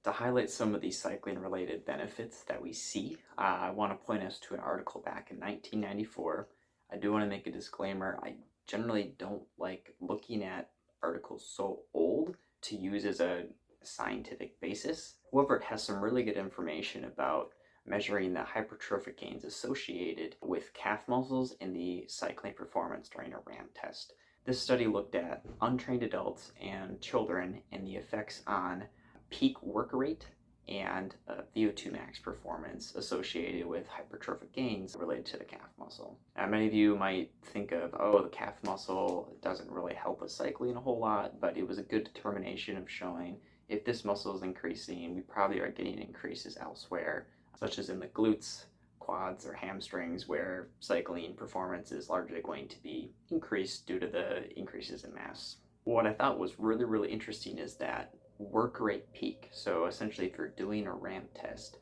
To highlight some of these cycling related benefits that we see, I want to point us to an article back in 1994. I do want to make a disclaimer. I generally don't like looking at articles so old to use as a scientific basis. However, it has some really good information about measuring the hypertrophic gains associated with calf muscles in the cycling performance during a ramp test. This study looked at untrained adults and children and the effects on peak work rate and VO2 max performance associated with hypertrophic gains related to the calf muscle. Now, many of you might think of, oh, the calf muscle doesn't really help with cycling a whole lot, but it was a good determination of showing if this muscle is increasing, we probably are getting increases elsewhere, such as in the glutes, quads, or hamstrings, where cycling performance is largely going to be increased due to the increases in mass. What I thought was really, really interesting is that work rate peak. So essentially, if you're doing a ramp test,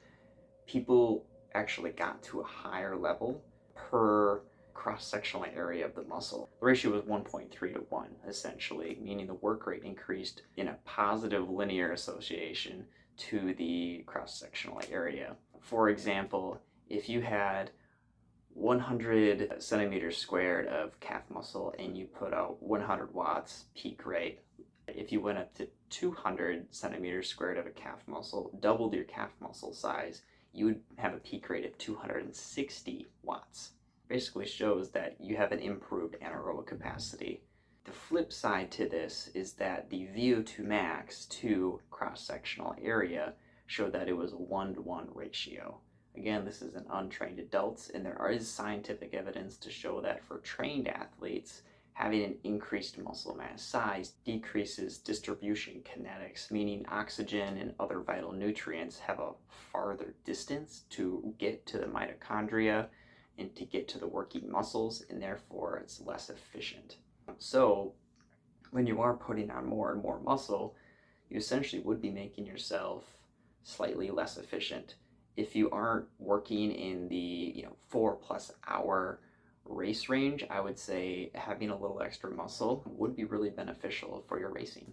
people actually got to a higher level per cross-sectional area of the muscle. The ratio was 1.3 to 1, essentially, meaning the work rate increased in a positive linear association to the cross-sectional area. For example, if you had 100 centimeters squared of calf muscle and you put out 100 watts peak rate, if you went up to 200 centimeters squared of a calf muscle, doubled your calf muscle size, you would have a peak rate of 260 watts. Basically shows that you have an improved anaerobic capacity. The flip side to this is that the VO2 max to cross-sectional area showed that it was a 1-to-1 ratio. Again, this is in untrained adults, and there is scientific evidence to show that for trained athletes, having an increased muscle mass size decreases distribution kinetics, meaning oxygen and other vital nutrients have a farther distance to get to the mitochondria and to get to the working muscles, and therefore it's less efficient. So when you are putting on more and more muscle, you essentially would be making yourself slightly less efficient. If you aren't working in the 4+ hour race range, I would say having a little extra muscle would be really beneficial for your racing.